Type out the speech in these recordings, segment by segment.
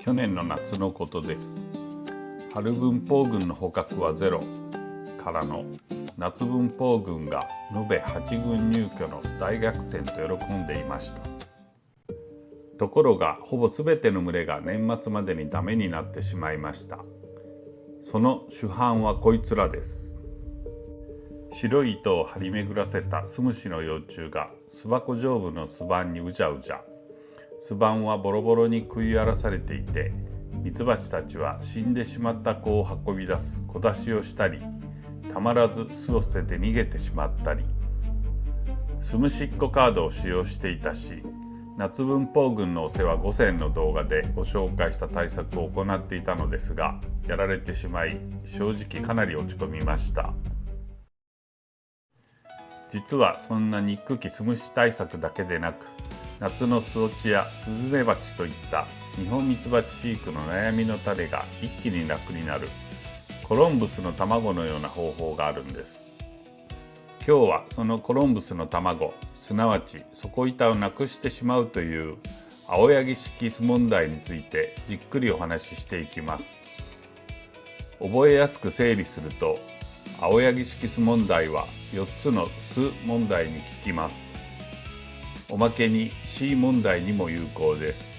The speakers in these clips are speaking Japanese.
去年の夏のことです。春分蜂群の捕獲はゼロからの夏分蜂群が延べ8群入居の大逆転と喜んでいました。ところがほぼすべての群れが年末までにダメになってしまいました。その主犯はこいつらです。白い糸を張り巡らせたスムシの幼虫が巣箱上部の巣板にうじゃうじゃ。巣板はボロボロに食い荒らされていて、ミツバチたちは死んでしまった子を運び出す小出しをしたり、たまらず巣を捨てて逃げてしまったり、スムシっ子カードを使用していたし、夏分蜂群のお世話5選の動画でご紹介した対策を行っていたのですが、やられてしまい正直かなり落ち込みました。実はそんな憎きスムシ対策だけでなく、夏の巣落ちやスズメバチといったニホンミツバチ飼育の悩みの種が一気に楽になるコロンブスの卵のような方法があるんです。今日はそのコロンブスの卵、すなわち底板をなくしてしまうという青柳式巣問題についてじっくりお話ししていきます。覚えやすく整理すると、青柳式巣問題は4つの巣問題に効きます。おまけに C 問題にも有効です。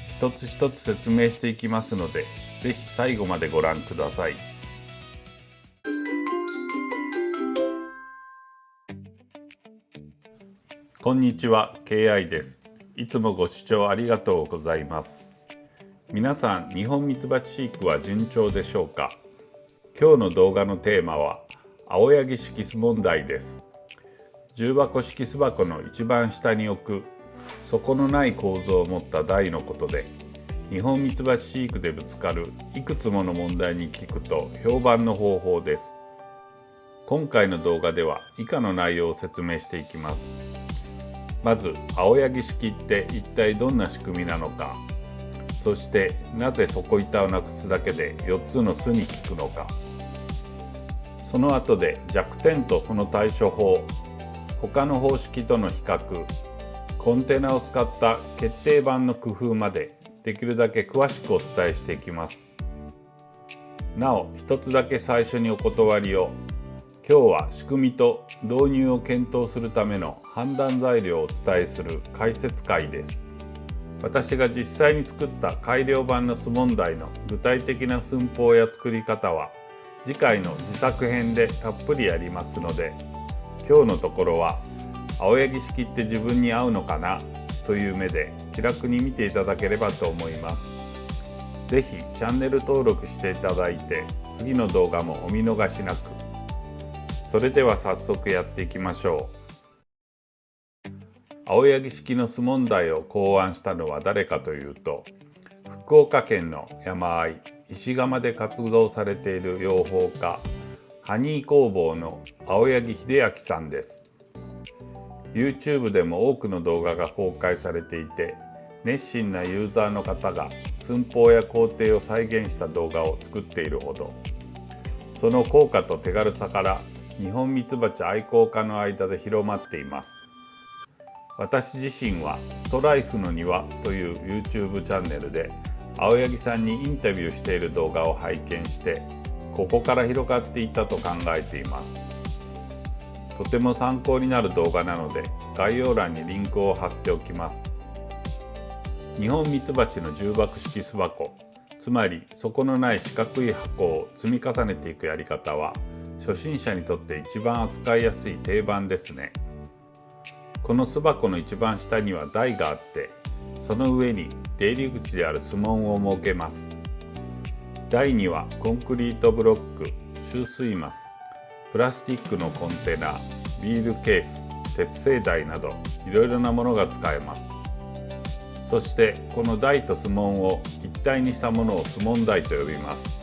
一つ一つ説明していきますので、ぜひ最後までご覧ください。こんにちは、KI です。いつもご視聴ありがとうございます。皆さん、ニホンミツバチ飼育は順調でしょうか？今日の動画のテーマは青柳式巣問題です。重箱式巣箱の一番下に置く底のない構造を持った台のことで、ニホンミツバチ飼育でぶつかるいくつもの問題に効くと評判の方法です。今回の動画では以下の内容を説明していきます。まず、青柳式って一体どんな仕組みなのか、そしてなぜ底板をなくすだけで4つの巣に効くのか、その後で弱点とその対処法、他の方式との比較、コンテナを使った決定版の工夫までできるだけ詳しくお伝えしていきます。なお、一つだけ最初にお断りを。今日は仕組みと導入を検討するための判断材料をお伝えする解説会です。私が実際に作った改良版の巣問題の具体的な寸法や作り方は次回の自作編でたっぷりやりますので、今日のところは青柳式って自分に合うのかなという目で気楽に見ていただければと思います。ぜひチャンネル登録していただいて、次の動画もお見逃しなく。それでは早速やっていきましょう。青柳式の巣問題を考案したのは誰かというと、福岡県の山あい石窯で活動されている養蜂家ハニー工房の青柳秀明さんです。 YouTube でも多くの動画が公開されていて、熱心なユーザーの方が寸法や工程を再現した動画を作っているほど、その効果と手軽さからニホンミツバチ愛好家の間で広まっています。私自身はストライフの庭という YouTube チャンネルで青柳さんにインタビューしている動画を拝見して、ここから広がっていったと考えています。とても参考になる動画なので概要欄にリンクを貼っておきます。ニホンミツバチの重箱式巣箱、つまり底のない四角い箱を積み重ねていくやり方は初心者にとって一番扱いやすい定番ですね。この巣箱の一番下には台があって、その上に出入り口である巣門を設けます。台にはコンクリートブロック、集水マス、プラスチックのコンテナ、ビールケース、鉄製台などいろいろなものが使えます。そしてこの台と巣門を一体にしたものを巣門台と呼びます。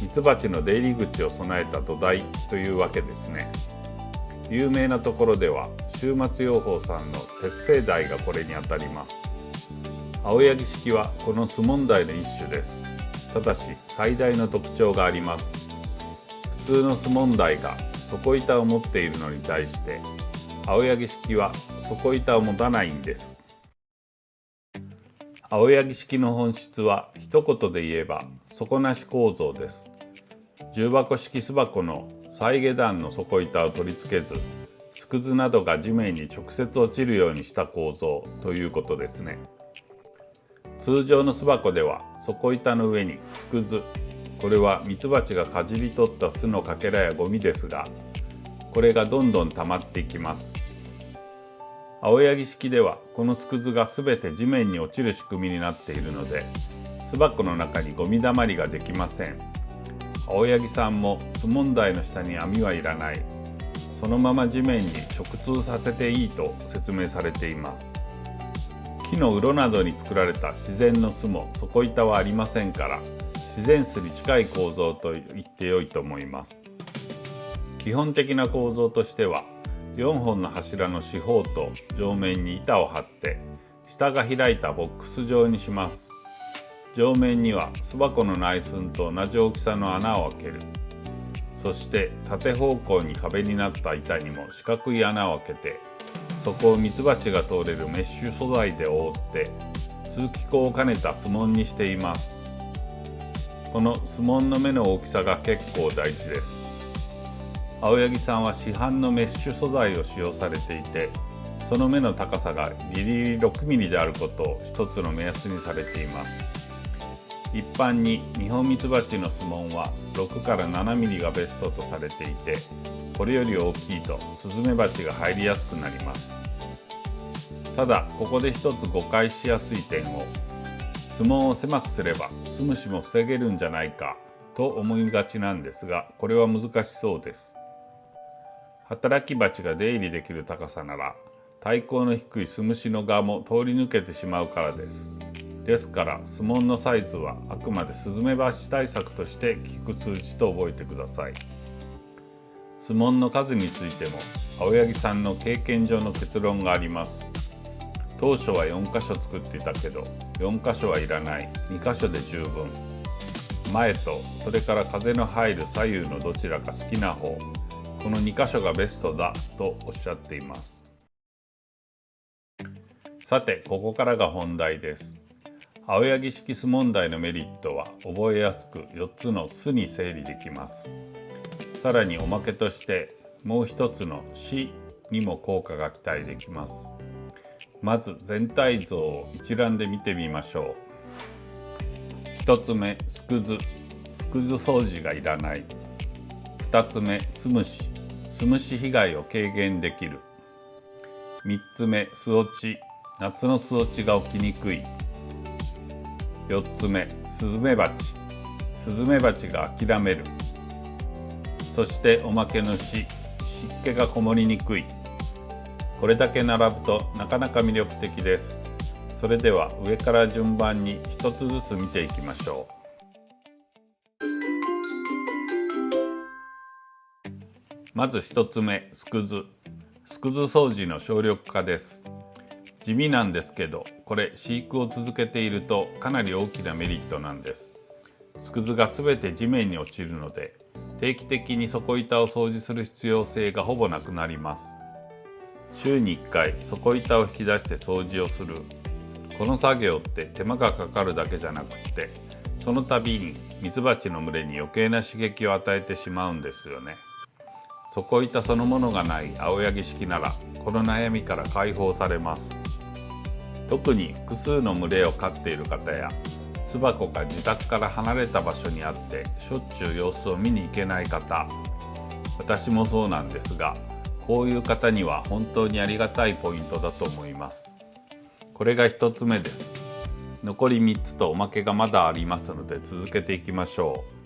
ミツバチの出入り口を備えた土台というわけですね。有名なところでは週末養蜂さんの鉄製台がこれにあたります。青柳式はこの巣門台の一種です。ただし最大の特徴があります。普通の巣問題が底板を持っているのに対して、青柳式は底板を持たないんです。青柳式の本質は一言で言えば底なし構造です。重箱式巣箱の再下段の底板を取り付けず、巣くずなどが地面に直接落ちるようにした構造ということですね。通常の巣箱では底板の上に巣くず、これはミツバチがかじり取った巣のかけらやゴミですが、これがどんどん溜まっていきます。青柳式ではこの巣くずがすべて地面に落ちる仕組みになっているので、巣箱の中にゴミだまりができません。青柳さんも巣問題の下に網はいらない、そのまま地面に直通させていいと説明されています。木のうろなどに作られた自然の巣も底板はありませんから、自然巣に近い構造と言ってよいと思います。基本的な構造としては、4本の柱の四方と上面に板を張って下が開いたボックス状にします。上面には巣箱の内寸と同じ大きさの穴を開ける。そして縦方向に壁になった板にも四角い穴を開けて、そこをミツバチが通れるメッシュ素材で覆って通気口を兼ねた巣門にしています。この巣門の目の大きさが結構大事です。青柳さんは市販のメッシュ素材を使用されていて、その目の高さがギリギリ6ミリであることを一つの目安にされています。一般にニホンミツバチの巣門は6から7ミリがベストとされていて、これより大きいとスズメバチが入りやすくなります。ただここで一つ誤解しやすい点を、巣門を狭くすれば巣虫も防げるんじゃないかと思いがちなんですが、これは難しそうです。働き蜂が出入りできる高さなら、体高の低い巣虫の側も通り抜けてしまうからです。ですから巣門のサイズはあくまでスズメバチ対策として効く数値と覚えてください。巣門の数についても青柳さんの経験上の結論があります。当初は4箇所作っていたけど、4箇所はいらない、2箇所で十分。前とそれから風の入る左右のどちらか好きな方、この2箇所がベストだとおっしゃっています。さて、ここからが本題です。青柳式巣問題のメリットは覚えやすく4つの巣に整理できます。さらにおまけとしてもう一つの死にも効果が期待できます。まず全体像を一覧で見てみましょう。1つ目、巣くず掃除がいらない。2つ目、巣虫被害を軽減できる。3つ目、巣落ち、夏の巣落ちが起きにくい。4つ目、スズメバチが諦める。そしておまけの湿気がこもりにくい。これだけ並ぶとなかなか魅力的です。それでは上から順番に一つずつ見ていきましょう。まず1つ目、巣くず掃除の省力化です。地味なんですけど、これ飼育を続けているとかなり大きなメリットなんです。巣くずがすべて地面に落ちるので、定期的に底板を掃除する必要性がほぼなくなります。週に1回底板を引き出して掃除をする。この作業って手間がかかるだけじゃなくって、その度にミツバチの群れに余計な刺激を与えてしまうんですよね。底板そのものがない青柳式ならこの悩みから解放されます。特に複数の群れを飼っている方や巣箱が自宅から離れた場所にあってしょっちゅう様子を見に行けない方、私もそうなんですが、こういう方には本当にありがたいポイントだと思います。これが1つ目です。残り3つとおまけがまだありますので続けていきましょう。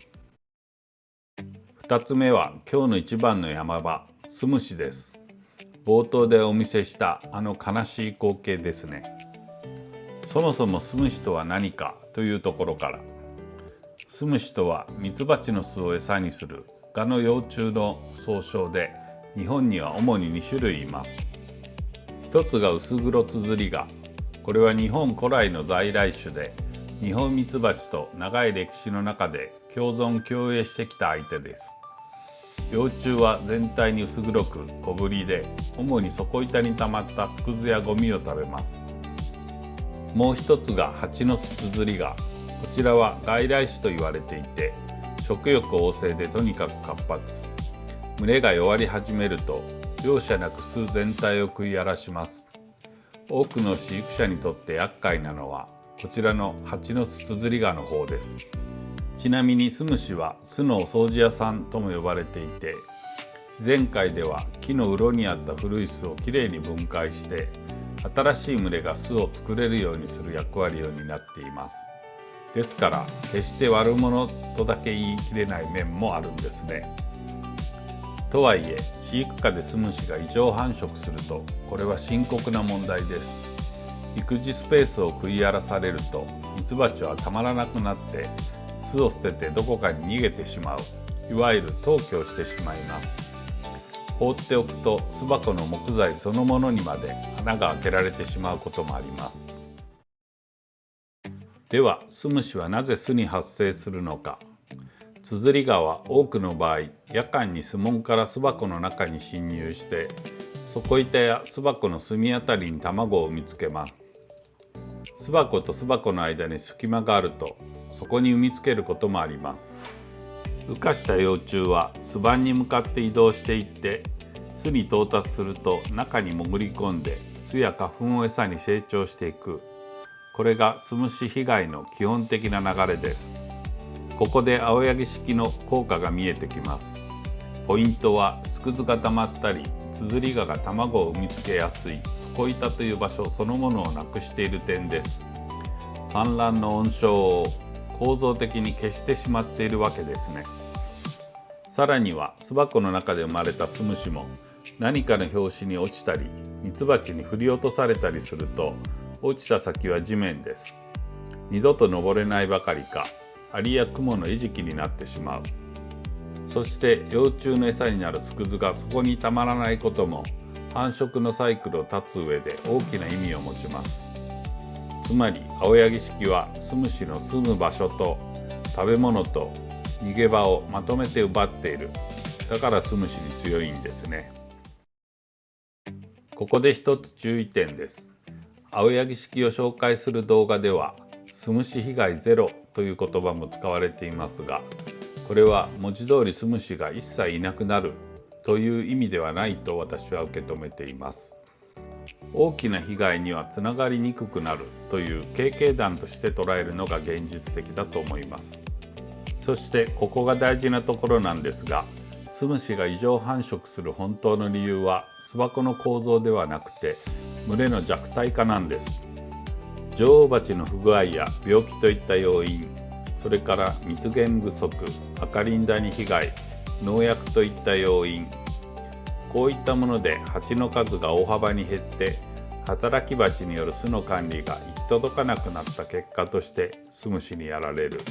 2つ目は今日の一番の山場、巣虫です。冒頭でお見せしたあの悲しい光景ですね。そもそも巣虫とは何かというところから。巣虫とはミツバチの巣を餌にするガの幼虫の総称で、日本には主に2種類います。一つがウスグロツヅリガ。これは日本古来の在来種で、ニホンミツバチと長い歴史の中で共存共栄してきた相手です。幼虫は全体に薄黒く小ぶりで、主に底板に溜まった巣くずやゴミを食べます。もう一つが蜂の巣綴り蛾。こちらは外来種と言われていて、食欲旺盛でとにかく活発。群れが弱り始めると容赦なく巣全体を食い荒らします。多くの飼育者にとって厄介なのはこちらの蜂の巣綴り蛾の方です。ちなみに巣虫は巣のお掃除屋さんとも呼ばれていて、自然界では木のうろにあった古い巣をきれいに分解して新しい群れが巣を作れるようにする役割を担っています。ですから決して悪者とだけ言い切れない面もあるんですね。とはいえ飼育下で巣虫が異常繁殖するとこれは深刻な問題です。育児スペースを食い荒らされるとミツバチはたまらなくなって巣を捨ててどこかに逃げてしまう、いわゆる投棄をしてしまいます。放っておくと巣箱の木材そのものにまで穴が開けられてしまうこともあります。では巣虫はなぜ巣に発生するのか。綴り蛾は多くの場合、夜間に巣門から巣箱の中に侵入して底板や巣箱の隅あたりに卵を産みつけます。巣箱と巣箱の間に隙間があるとそこに産みつけることもあります。羽化した幼虫は巣板に向かって移動していって巣に到達すると中に潜り込んで巣や花粉を餌に成長していく。これが巣虫被害の基本的な流れです。ここで青柳式の効果が見えてきます。ポイントは巣くずが溜まったり綴り蛾が卵を産みつけやすい底板という場所そのものをなくしている点です。産卵の温床を構造的に消してしまっているわけですね。さらには巣箱の中で生まれた巣虫も何かの拍子に落ちたりミツバチに振り落とされたりすると落ちた先は地面です。二度と登れないばかりかアリやクモの餌食になってしまう。そして幼虫の餌になる巣くずがそこにたまらないことも繁殖のサイクルを断つ上で大きな意味を持ちます。つまり青柳式は巣虫の住む場所と食べ物と逃げ場をまとめて奪っている。だから巣虫に強いんですね。ここで一つ注意点です。青柳式を紹介する動画では巣虫被害ゼロという言葉も使われていますが、これは文字通り巣虫が一切いなくなるという意味ではないと私は受け止めています。大きな被害にはつながりにくくなるという経験談として捉えるのが現実的だと思います。そしてここが大事なところなんですが、巣虫が異常繁殖する本当の理由は巣箱の構造ではなくて群れの弱体化なんです。女王蜂の不具合や病気といった要因、それから蜜源不足、赤リンダニ被害、農薬といった要因、こういったもので蜂の数が大幅に減って働き蜂による巣の管理が行き届かなくなった結果として巣虫にやられる。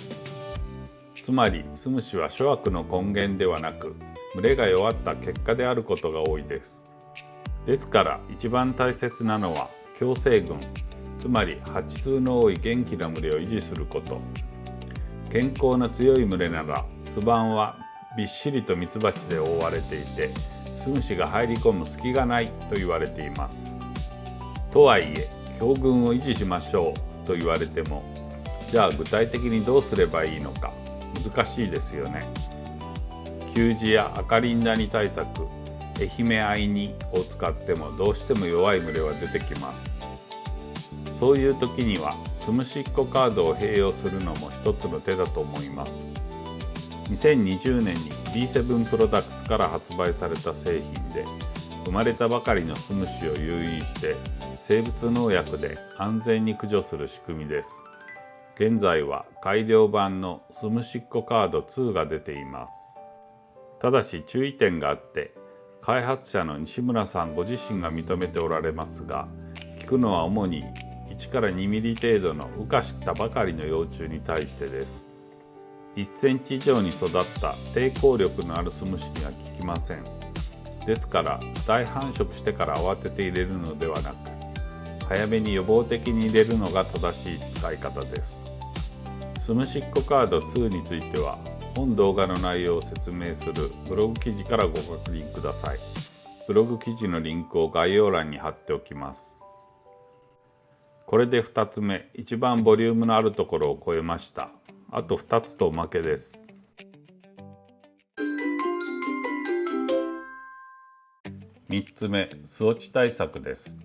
つまり巣虫は諸悪の根源ではなく群れが弱った結果であることが多いです。ですから一番大切なのは共生群、つまり蜂数の多い元気な群れを維持すること。健康な強い群れなら巣板はびっしりとミツバチで覆われていて巣虫が入り込む隙がないと言われています。とはいえ強群を維持しましょうと言われても、じゃあ具体的にどうすればいいのか難しいですよね。給餌や赤リンダニ対策、愛媛アイニを使ってもどうしても弱い群れは出てきます。そういう時には巣虫1個カードを併用するのも一つの手だと思います。2020年に B7 プロダクツから発売された製品で、生まれたばかりの巣虫を誘引して生物農薬で安全に駆除する仕組みです。現在は改良版の巣虫1個カード2が出ています。ただし注意点があって、開発者の西村さんご自身が認めておられますが、効くのは主に1から2ミリ程度の羽化したばかりの幼虫に対してです。1センチ以上に育った抵抗力のある巣虫には効きません。ですから大繁殖してから慌てて入れるのではなく、早めに予防的に入れるのが正しい使い方です。巣虫1個カード2については本動画の内容を説明するブログ記事からご確認ください。ブログ記事のリンクを概要欄に貼っておきます。これで2つ目、一番ボリュームのあるところを超えました。あと2つとおまけです。3つ目、巣落ち対策です。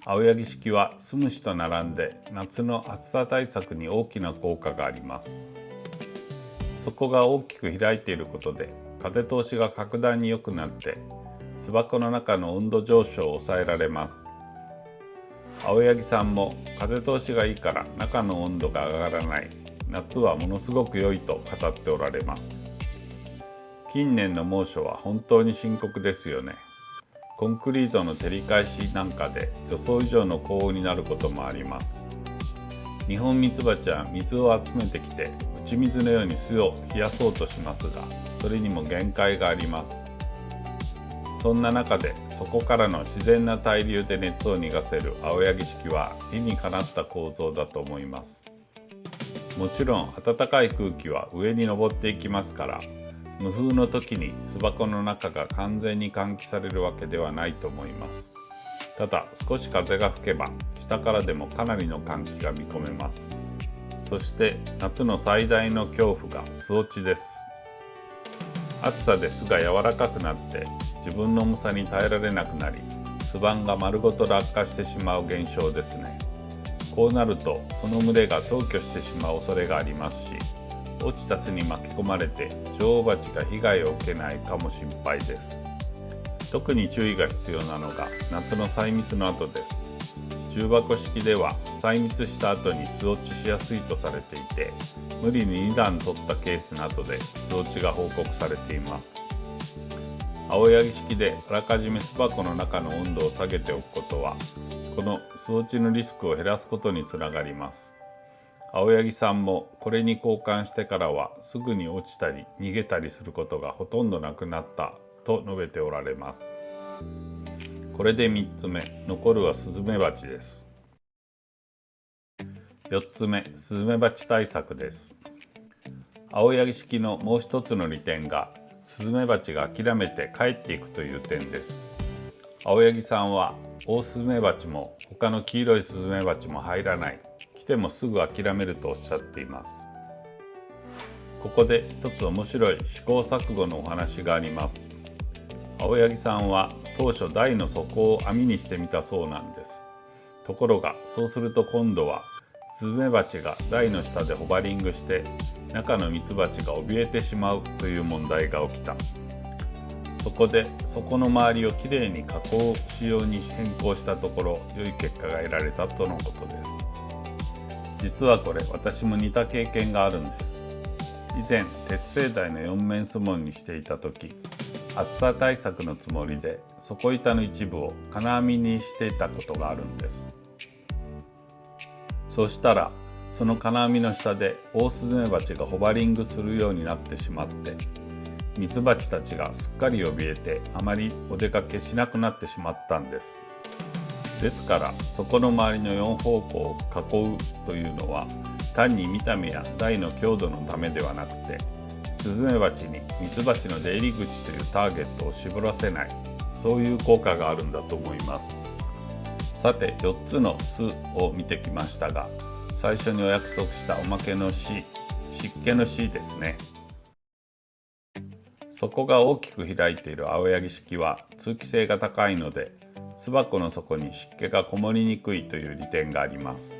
青柳式はスムシと並んで夏の暑さ対策に大きな効果があります。底が大きく開いていることで風通しが格段に良くなって巣箱の中の温度上昇を抑えられます。青柳さんも風通しがいいから中の温度が上がらない、夏はものすごく良いと語っておられます。近年の猛暑は本当に深刻ですよね。コンクリートの照り返しなんかで予想以上の高温になることもあります。ニホンミツバチは水を集めてきて打ち水のように巣を冷やそうとしますが、それにも限界があります。そんな中でそこからの自然な対流で熱を逃がせる青柳式は理にかなった構造だと思います。もちろん暖かい空気は上に上っていきますから、無風の時に巣箱の中が完全に換気されるわけではないと思います。ただ少し風が吹けば下からでもかなりの換気が見込めます。そして夏の最大の恐怖が巣落ちです。暑さで巣が柔らかくなって自分の重さに耐えられなくなり、巣板が丸ごと落下してしまう現象ですね。こうなるとその群れが凍去してしまう恐れがありますし、落ちた巣に巻き込まれて女王蜂が被害を受けないかも心配です。特に注意が必要なのが夏の採蜜の後です。重箱式では採蜜した後に巣落ちしやすいとされていて、無理に2段取ったケースなどで巣落ちが報告されています。青柳式であらかじめ巣箱の中の温度を下げておくことは、この巣落ちのリスクを減らすことにつながります。青柳さんもこれに交換してからはすぐに落ちたり逃げたりすることがほとんどなくなったと述べておられます。これで3つ目、残るはスズメバチです。4つ目、スズメバチ対策です。青柳式のもう一つの利点がスズメバチが諦めて帰っていくという点です。青柳さんはオオスズメバチも他の黄色いスズメバチも入らない、来てもすぐ諦めるとおっしゃっています。ここで一つ面白い試行錯誤のお話があります。青柳さんは当初台の底を網にしてみたそうなんです。ところがそうすると今度はスズメバチが台の下でホバリングして中のミツバチが怯えてしまうという問題が起きた。そこで底の周りをきれいに加工仕様に変更したところ、良い結果が得られたとのことです。実はこれ私も似た経験があるんです。以前鉄製台の4面スモンにしていた時、暑さ対策のつもりで底板の一部を金網にしていたことがあるんです。そしたらその金網の下でオオスズメバチがホバリングするようになってしまって、ミツバチたちがすっかり怯えてあまりお出かけしなくなってしまったんです。ですから底の周りの4方向を囲うというのは単に見た目や台の強度のためではなくて、スズメバチにミツバチの出入り口というターゲットを絞らせない、そういう効果があるんだと思います。さて4つの巣を見てきましたが、最初にお約束したおまけの C、 湿気の C ですね。底が大きく開いている青柳式は通気性が高いので巣箱の底に湿気がこもりにくいという利点があります。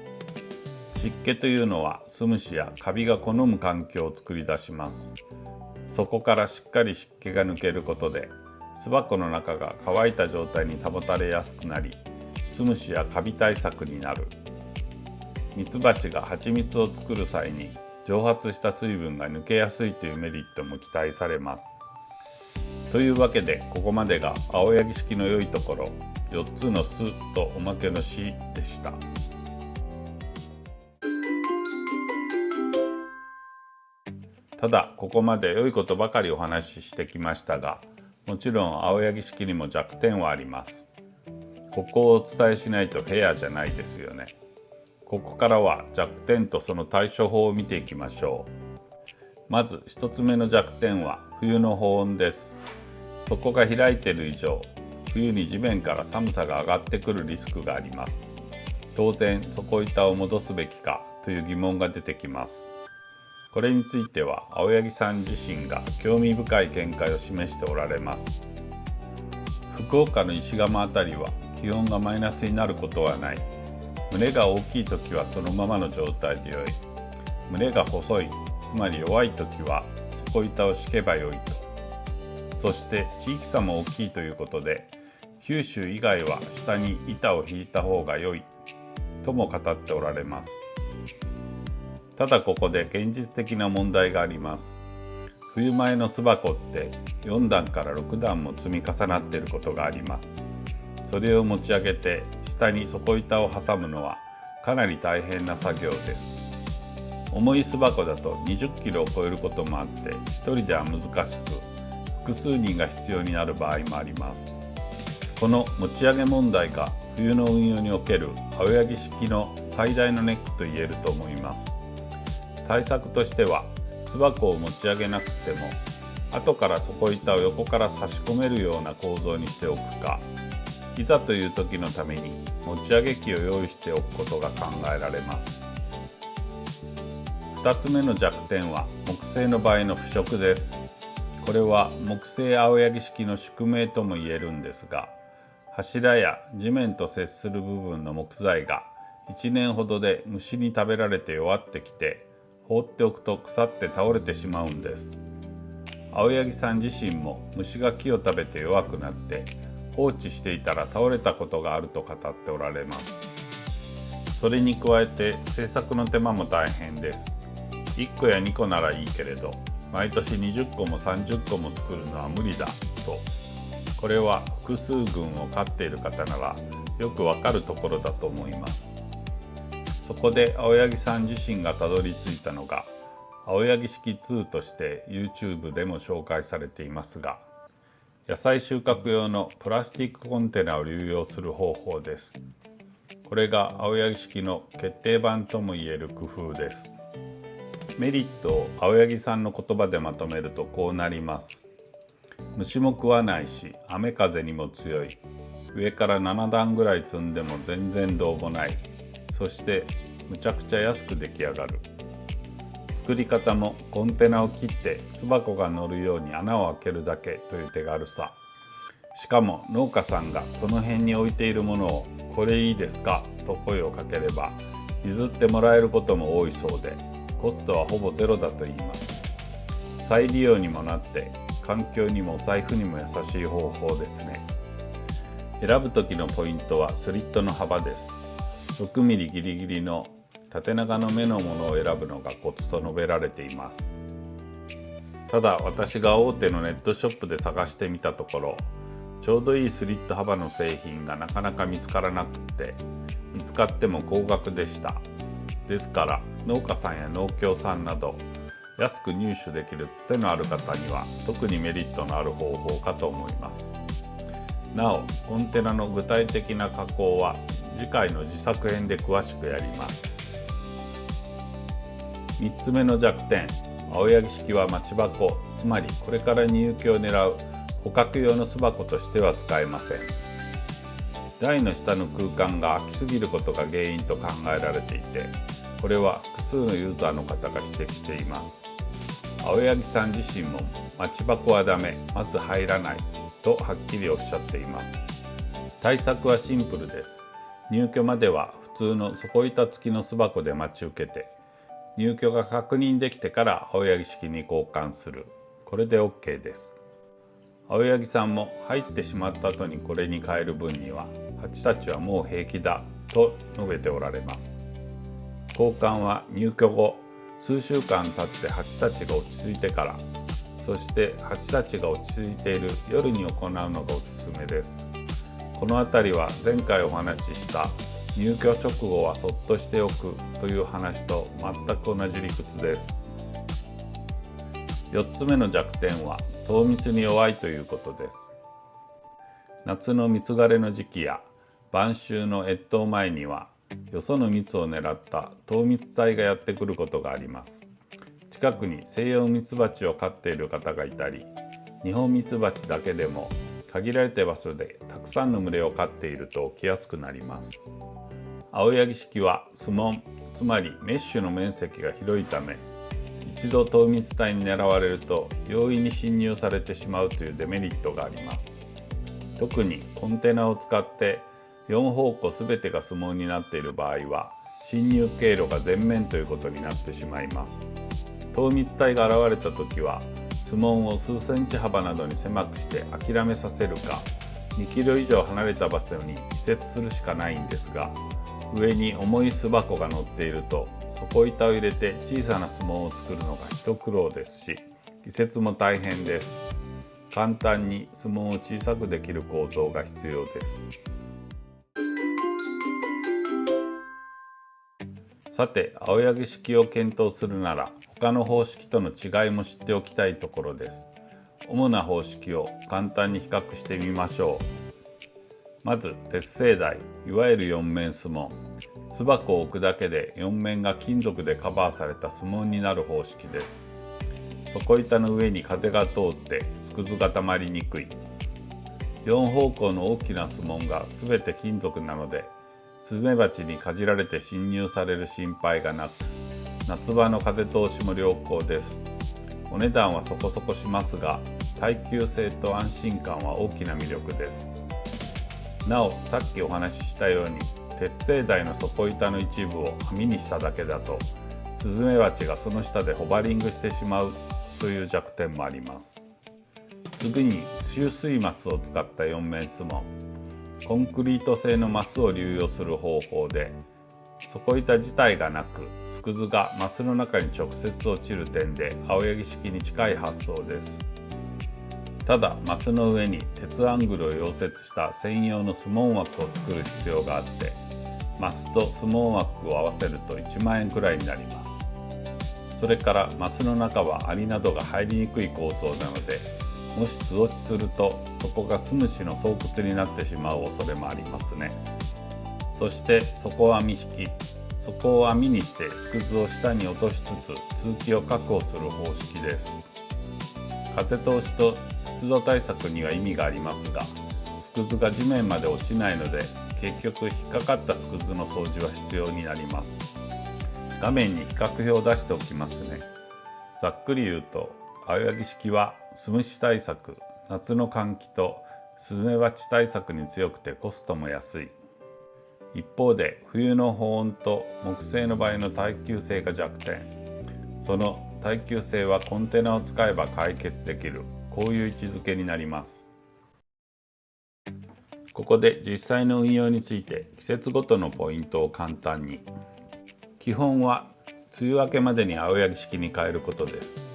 湿気というのは巣虫やカビが好む環境を作り出します。そこからしっかり湿気が抜けることで巣箱の中が乾いた状態に保たれやすくなり、巣虫やカビ対策になる。ミツバチが蜂蜜を作る際に蒸発した水分が抜けやすいというメリットも期待されます。というわけでここまでが青柳式の良いところ4つの巣とおまけの C でした。ただここまで良いことばかりお話ししてきましたが、もちろん青柳式にも弱点はあります。ここをお伝えしないとフェアじゃないですよね。ここからは弱点とその対処法を見ていきましょう。まず1つ目の弱点は冬の保温です。底が開いている以上、冬に地面から寒さが上がってくるリスクがあります。当然底板を戻すべきかという疑問が出てきます。これについては青柳さん自身が興味深い見解を示しておられます。福岡の石窯あたりは気温がマイナスになることはない。胸が大きい時はそのままの状態でよい。胸が細い、つまり弱い時は底板を敷けばよいと。そして地域差も大きいということで、九州以外は下に板を引いた方が良いとも語っておられます。ただここで現実的な問題があります。冬前の巣箱って4段から6段も積み重なっていることがあります。それを持ち上げて下に底板を挟むのはかなり大変な作業です。重い巣箱だと20キロを超えることもあって1人では難しく、複数人が必要になる場合もあります。この持ち上げ問題が冬の運用における青柳式の最大のネックと言えると思います。対策としては、巣箱を持ち上げなくても後から底板を横から差し込めるような構造にしておくか、いざという時のために持ち上げ機を用意しておくことが考えられます。2つ目の弱点は木製の場合の腐食です。これは木製青柳式の宿命とも言えるんですが、柱や地面と接する部分の木材が1年ほどで虫に食べられて弱ってきて、放っておくと腐って倒れてしまうんです。青柳さん自身も虫が木を食べて弱くなって放置していたら倒れたことがあると語っておられます。それに加えて製作の手間も大変です。1個や2個ならいいけれど、毎年20個も30個も作るのは無理だと。これは複数群を飼っている方ならよくわかるところだと思います。そこで青柳さん自身がたどり着いたのが青柳式2として YouTube でも紹介されていますが、野菜収穫用のプラスチックコンテナを流用する方法です。これが青柳式の決定版ともいえる工夫です。メリットを青柳さんの言葉でまとめるとこうなります。虫も食わないし、雨風にも強い。上から7段ぐらい積んでも全然どうもない。そしてむちゃくちゃ安く出来上がる。作り方もコンテナを切って巣箱が乗るように穴を開けるだけという手軽さ。しかも農家さんがその辺に置いているものをこれいいですかと声をかければ譲ってもらえることも多いそうで、コストはほぼゼロだと言います。再利用にもなって環境にもお財布にも優しい方法ですね。選ぶ時のポイントはスリットの幅です。6ミリギリギリの縦長の目のものを選ぶのがコツと述べられています。ただ私が大手のネットショップで探してみたところ、ちょうどいいスリット幅の製品がなかなか見つからなくって、見つかっても高額でした。ですから農家さんや農協さんなど安く入手できるつてのある方には特にメリットのある方法かと思います。なおコンテナの具体的な加工は次回の自作編で詳しくやります。3つ目の弱点、青柳式は待ち箱、つまりこれから入居を狙う捕獲用の巣箱としては使えません。台の下の空間が空きすぎることが原因と考えられていて、これは複数のユーザーの方が指摘しています。青柳さん自身も待ち箱はダメ、まず入らないとはっきりおっしゃっています。対策はシンプルです。入居までは普通の底板付きの巣箱で待ち受けて、入居が確認できてから青柳式に交換する。これで OK です。青柳さんも入ってしまった後にこれに変える分には蜂たちはもう平気だと述べておられます。交換は入居後数週間経って蜂たちが落ち着いてから、そして蜂たちが落ち着いている夜に行うのがおすすめです。このあたりは前回お話しした入居直後はそっとしておくという話と全く同じ理屈です。4つ目の弱点は糖蜜に弱いということです。夏の蜜枯れの時期や晩秋の越冬前にはよその蜜を狙った糖蜜隊がやってくることがあります。近くに西洋蜜蜂を飼っている方がいたり、ニホンミツバチだけでも限られた場所でたくさんの群れを飼っていると起きやすくなります。青柳式は巣門、つまりメッシュの面積が広いため、一度糖蜜体に狙われると容易に侵入されてしまうというデメリットがあります。特にコンテナを使って4方向すべてが巣門になっている場合は、侵入経路が全面ということになってしまいます。糖蜜体が現れた時は、巣門を数センチ幅などに狭くして諦めさせるか、2キロ以上離れた場所に移設するしかないんですが、上に重い巣箱が乗っていると底板を入れて小さな巣門を作るのが一苦労ですし、移設も大変です。簡単に巣門を小さくできる構造が必要です。さて、青柳式を検討するなら他の方式との違いも知っておきたいところです。主な方式を簡単に比較してみましょう。まず鉄製台、いわゆる4面巣門。巣箱を置くだけで4面が金属でカバーされた巣門になる方式です。底板の上に風が通って巣くずがたまりにくい。4方向の大きな巣門がすべて金属なので、スズメバチにかじられて侵入される心配がなく、夏場の風通しも良好です。お値段はそこそこしますが、耐久性と安心感は大きな魅力です。なお、さっきお話ししたように、鉄製台の底板の一部を網にしただけだと、スズメバチがその下でホバリングしてしまうという弱点もあります。次に集水マスを使った4面巣門。コンクリート製のマスを流用する方法で、底板自体がなく、巣くずがマスの中に直接落ちる点で青柳式に近い発想です。ただ、マスの上に鉄アングルを溶接した専用の巣門枠を作る必要があって、マスと巣門枠を合わせると1万円くらいになります。それからマスの中はアリなどが入りにくい構造なので、もし巣落ちするとそこが巣虫の巣窟になってしまう恐れもありますね。そして底網式。底を網にして巣くずを下に落としつつ通気を確保する方式です。風通しと湿度対策には意味がありますが、巣くずが地面まで落ちないので、結局引っかかった巣くずの掃除は必要になります。画面に比較表を出しておきますね。ざっくり言うと、青柳式は巣虫対策、夏の換気とスズメバチ対策に強くてコストも安い。一方で冬の保温と木製の場合の耐久性が弱点。その耐久性はコンテナを使えば解決できる、こういう位置づけになります。ここで実際の運用について季節ごとのポイントを簡単に。基本は梅雨明けまでに青柳式に変えることです。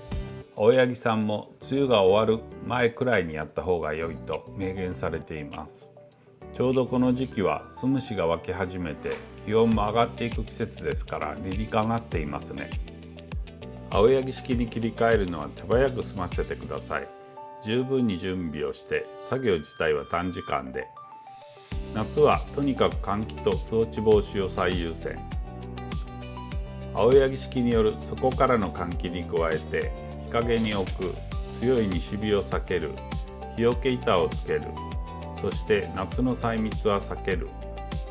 青柳さんも梅雨が終わる前くらいにやった方が良いと明言されています。ちょうどこの時期は巣虫が湧き始めて気温も上がっていく季節ですから理にかなっていますね。青柳式に切り替えるのは手早く済ませてください。十分に準備をして作業自体は短時間で。夏はとにかく換気と巣落ち防止を最優先。青柳式による底からの換気に加えて、日陰に置く、強い西日を避ける、日よけ板をつける、そして夏の細密は避ける、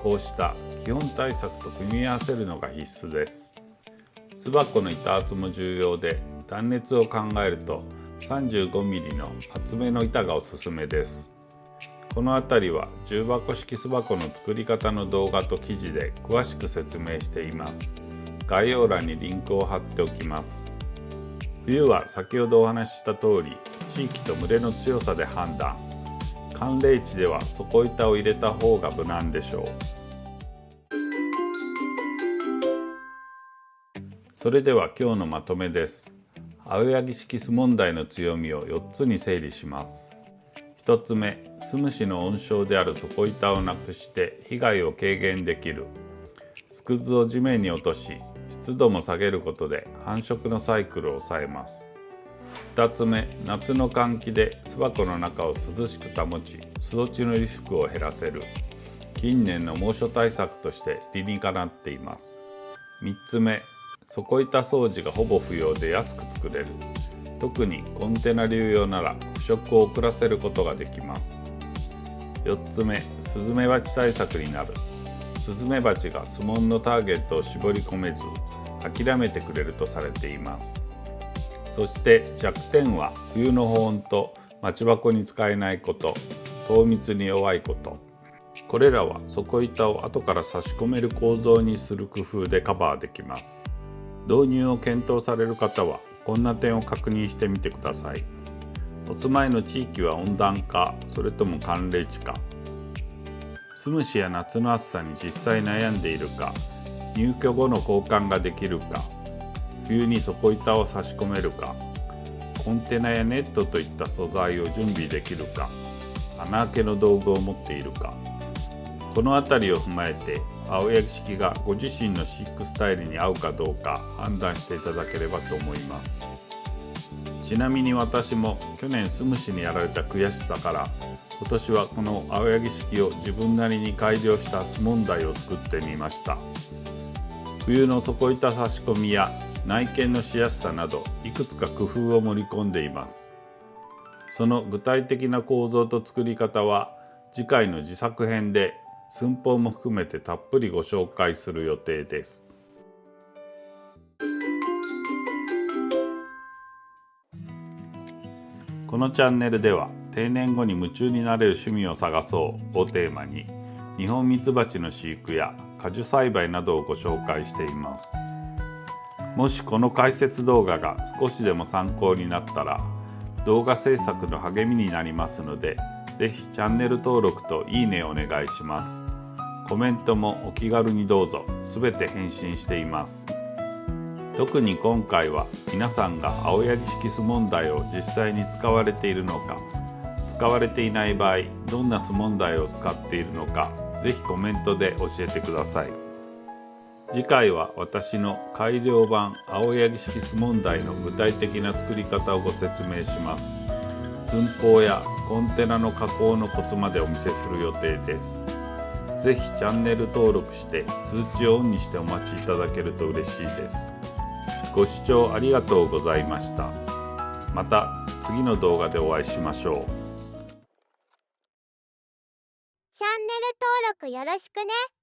こうした基本対策と組み合わせるのが必須です。巣箱の板厚も重要で、断熱を考えると 35mm の厚めの板がおすすめです。このあたりは重箱式巣箱の作り方の動画と記事で詳しく説明しています。概要欄にリンクを貼っておきます。冬は先ほどお話しした通り、地域と群れの強さで判断。寒冷地では底板を入れた方が無難でしょう。それでは今日のまとめです。青柳式巣問題の強みを4つに整理します。1つ目、巣虫の温床である底板をなくして被害を軽減できる。巣くずを地面に落とし、湿度も下げることで繁殖のサイクルを抑えます。2つ目、夏の換気で巣箱の中を涼しく保ち、巣落ちのリスクを減らせる。近年の猛暑対策として理にかなっています。3つ目、底板掃除がほぼ不要で安く作れる。特にコンテナ流用なら腐食を遅らせることができます。4つ目、スズメバチ対策になる。スズメバチが巣紋のターゲットを絞り込めず諦めてくれるとされています。そして弱点は冬の保温とマチ箱に使えないこと、糖蜜に弱いこと。これらは底板を後から差し込める構造にする工夫でカバーできます。導入を検討される方はこんな点を確認してみてください。お住まいの地域は温暖化、それとも寒冷地か。巣虫や夏の暑さに実際悩んでいるか、入居後の交換ができるか、冬に底板を差し込めるか、コンテナやネットといった素材を準備できるか、穴開けの道具を持っているか。このあたりを踏まえて青柳式がご自身の飼育スタイルに合うかどうか判断していただければと思います。ちなみに私も去年巣虫にやられた悔しさから今年はこの青柳式を自分なりに改良した巣問題を作ってみました。冬の底板差し込みや内見のしやすさなどいくつか工夫を盛り込んでいます。その具体的な構造と作り方は次回の自作編で寸法も含めてたっぷりご紹介する予定です。このチャンネルでは定年後に夢中になれる趣味を探そうをテーマにニホンミツバチの飼育や果樹栽培などをご紹介しています。もしこの解説動画が少しでも参考になったら動画制作の励みになりますので、ぜひチャンネル登録といいねをお願いします。コメントもお気軽にどうぞ。すべて返信しています。特に今回は皆さんが青柳式巣問題を実際に使われているのか、使われていない場合どんな巣問題を使っているのか、ぜひコメントで教えてください。次回は私の改良版青柳式巣問題の具体的な作り方をご説明します。寸法やコンテナの加工のコツまでお見せする予定です。ぜひチャンネル登録して通知をオンにしてお待ちいただけると嬉しいです。ご視聴ありがとうございました。また次の動画でお会いしましょう。チャンネル登録よろしくね。